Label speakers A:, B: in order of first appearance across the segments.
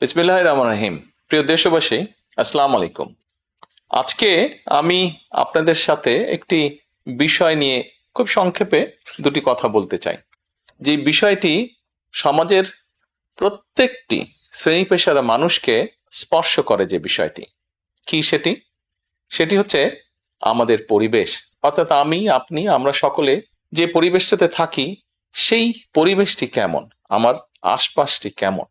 A: বিসমিল্লাহির রহমানির রহিম। প্রিয় দেশবাসী, আসসালামু আলাইকুম। আজকে আমি আপনাদের সাথে একটি বিষয় নিয়ে খুব সংক্ষেপে দুটি কথা বলতে চাই। যে বিষয়টি সমাজের প্রত্যেকটি শ্রেণী পেশার মানুষকে স্পর্শ করে। যে বিষয়টি কি সেটি সেটি হচ্ছে আমাদের পরিবেশ। অর্থাৎ আমি, আপনি, আমরা সকলে যে পরিবেশটাতে থাকি সেই পরিবেশটি কেমন, আমার আশপাশটি কেমন।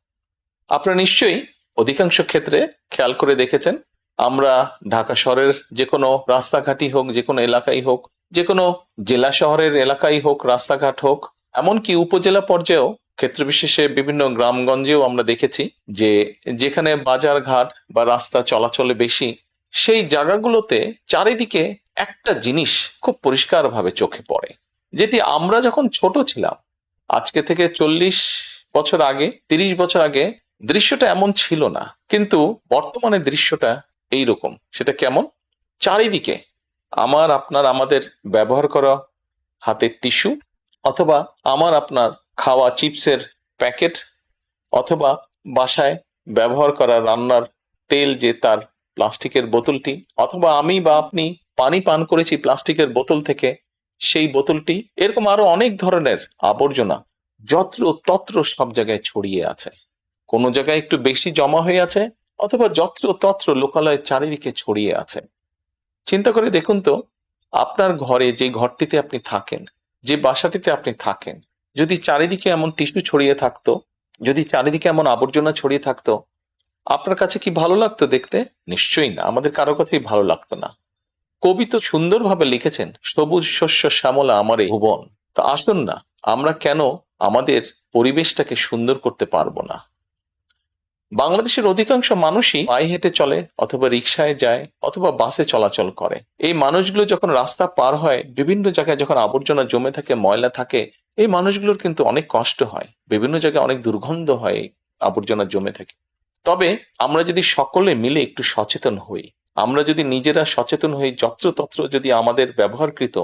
A: আপনারা নিশ্চয়ই অধিকাংশ ক্ষেত্রে খেয়াল করে দেখেছেন, আমরা ঢাকা শহরের যে কোনো রাস্তাঘাটই হোক, যে কোনো এলাকাই হোক, যে কোনো জেলা শহরের এলাকাই হোক, রাস্তাঘাট হোক, এমনকি উপজেলা পর্যায়েও ক্ষেত্র বিশেষে বিভিন্ন গ্রামগঞ্জেও আমরা দেখেছি যে যেখানে বাজার ঘাট বা রাস্তা চলাচলে বেশি, সেই জায়গাগুলোতে চারিদিকে একটা জিনিস খুব পরিষ্কারভাবে চোখে পড়ে, যেটি আমরা যখন ছোট ছিলাম, আজকে থেকে 40 বছর আগে, 30 বছর আগে দৃশ্যটা এমন ছিল না, কিন্তু বর্তমানে দৃশ্যটা এইরকম। সেটা কেমন? চারিদিকে আমার, আপনার, আমাদের ব্যবহার করা হাতের টিস্যু, অথবা আমার আপনার খাওয়া চিপসের প্যাকেট, অথবা বাসায় ব্যবহার করা রান্নার তেল, যে তার প্লাস্টিকের বোতলটি, অথবা আমি বা আপনি পানি পান করেছি প্লাস্টিকের বোতল থেকে, সেই বোতলটি, এরকম আরো অনেক ধরনের আবর্জনা যত্র তত্র সব জায়গায় ছড়িয়ে আছে। কোনো জায়গায় একটু বেশি জমা হয়ে আছে, অথবা যত্র তত্র লোকালয়ে চারিদিকে ছড়িয়ে আছে। চিন্তা করে দেখুন তো, আপনার ঘরে, যে ঘরটিতে আপনি থাকেন, যে বাসাটিতে আপনি থাকেন, যদি চারিদিকে এমন টিস্যু ছড়িয়ে থাকতো, যদি চারিদিকে এমন আবর্জনা ছড়িয়ে থাকতো, আপনার কাছে কি ভালো লাগতো দেখতে? নিশ্চয়ই না, আমাদের কারো কথাই ভালো লাগতো না। কবি তো সুন্দরভাবে লিখেছেন, সবুজ শস্য শ্যামলা আমারে ভুবন। তো আসুন না, আমরা কেন আমাদের পরিবেশটাকে সুন্দর করতে পারবো না? বাংলাদেশের অধিকাংশ মানুষই পায়ে হেঁটে চলে, অথবা রিকশায় যায়, অথবা বাসে চলাচল করে। এই মানুষগুলো যখন রাস্তা পার হয়, বিভিন্ন জায়গায় যখন আবর্জনা জমে থাকে, ময়লা থাকে, এই মানুষগুলোর কিন্তু অনেক কষ্ট হয়, বিভিন্ন জায়গায় অনেক দুর্গন্ধ হয় এই আবর্জনা জমে থাকে। তবে আমরা যদি সকলে মিলে একটু সচেতন হই, আমরা যদি নিজেরা সচেতন হই, যত্রতত্র যদি আমাদের ব্যবহারকৃত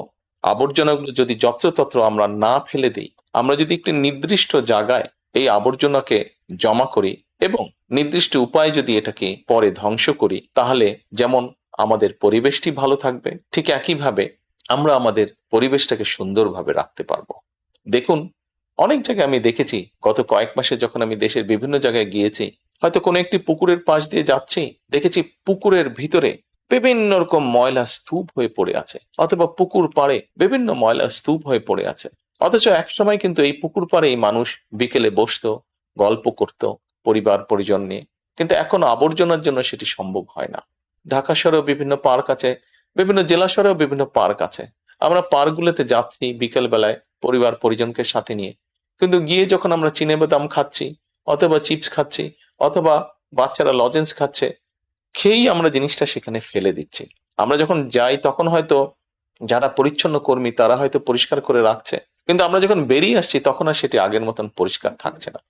A: আবর্জনাগুলো যদি যত্রতত্র আমরা না ফেলে দিই, আমরা যদি একটি নির্দিষ্ট জায়গায় এই আবর্জনাকে জমা করি এবং নির্দিষ্ট উপায়ে যদি এটাকে পরে ধ্বংস করি, তাহলে যেমন আমাদের পরিবেশটি ভালো থাকবে, ঠিক একইভাবে আমরা আমাদের পরিবেশটাকে সুন্দরভাবে রাখতে পারবো। দেখুন, অনেক জায়গায় আমি দেখেছি, গত কয়েক মাসে যখন আমি দেশের বিভিন্ন জায়গায় গিয়েছি, হয়তো কোনো একটি পুকুরের পাশ দিয়ে যাচ্ছি, দেখেছি পুকুরের ভিতরে বিভিন্ন রকম ময়লা স্তূপ হয়ে পড়ে আছে, অথবা পুকুর পাড়ে বিভিন্ন ময়লা স্তূপ হয়ে পড়ে আছে। অথচ একসময় কিন্তু এই পুকুর পাড়েই মানুষ বিকেলে বসতো, গল্প করত পরিবার পরিজন নিয়ে, কিন্তু এখন আবর্জনার জন্য সেটি সম্ভব হয় না। ঢাকা শহরেও বিভিন্ন পার্ক আছে, বিভিন্ন জেলা শহরেও বিভিন্ন পার্ক আছে। আমরা পার্কগুলোতে যাচ্ছি বিকেল বেলায় পরিবার পরিজনকে সাথে নিয়ে, কিন্তু গিয়ে যখন আমরা চিনেবাদাম খাচ্ছি, অথবা চিপস খাচ্ছি, অথবা বাচ্চারা লজেন্স খাচ্ছে, খেয়েই আমরা জিনিসটা সেখানে ফেলে দিচ্ছি। আমরা যখন যাই তখন হয়তো যারা পরিচ্ছন্ন কর্মী তারা হয়তো পরিষ্কার করে রাখছে, কিন্তু আমরা যখন বেরিয়ে আসছি তখন আর সেটি আগের মতন পরিষ্কার থাকছে না।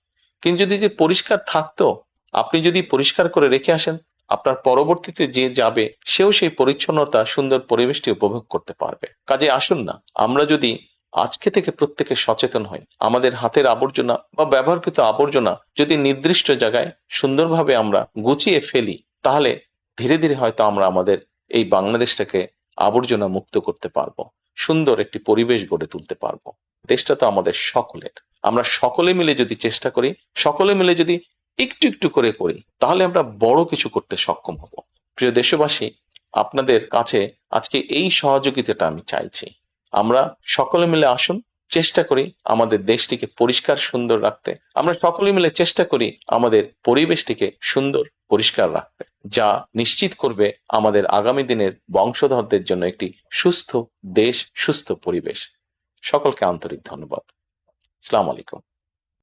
A: কিন্তু যদি যে পরিষ্কার থাকতো, আপনি যদি পরিষ্কার করে রেখে আসেন, আপনার পরবর্তীতে যে যাবে সেও সেই পরিচ্ছন্নতা, সুন্দর পরিবেশটি উপভোগ করতে পারবে। কাজে আসুন না, আমরা যদি আজকে থেকে প্রত্যেকে সচেতন হই, আমাদের হাতের আবর্জনা বা ব্যবহৃত আবর্জনা যদি নির্দিষ্ট জায়গায় সুন্দরভাবে আমরা গুছিয়ে ফেলি, তাহলে ধীরে ধীরে হয়তো আমরা আমাদের এই বাংলাদেশটাকে আবর্জনা মুক্ত করতে পারবো, সুন্দর একটি পরিবেশ গড়ে তুলতে পারবো। দেশটা তো আমাদের সকলের। আমরা সকলে মিলে যদি চেষ্টা করি, সকলে মিলে যদি একটু একটু করে করি, তাহলে আমরা বড় কিছু করতে সক্ষম হব। প্রিয় দেশবাসী, আপনাদের কাছে আজকে এই সহযোগিতাটা আমি চাইছি। আমরা সকলে মিলে আসুন, চেষ্টা করি আমাদের দেশটিকে পরিষ্কার সুন্দর রাখতে। আমরা সকলে মিলে চেষ্টা করি আমাদের পরিবেশটিকে সুন্দর পরিষ্কার রাখতে, যা নিশ্চিত করবে আমাদের আগামী দিনের বংশধরদের জন্য একটি সুস্থ দেশ, সুস্থ পরিবেশ। সকলকে আন্তরিক ধন্যবাদ। আসসালামু আলাইকুম।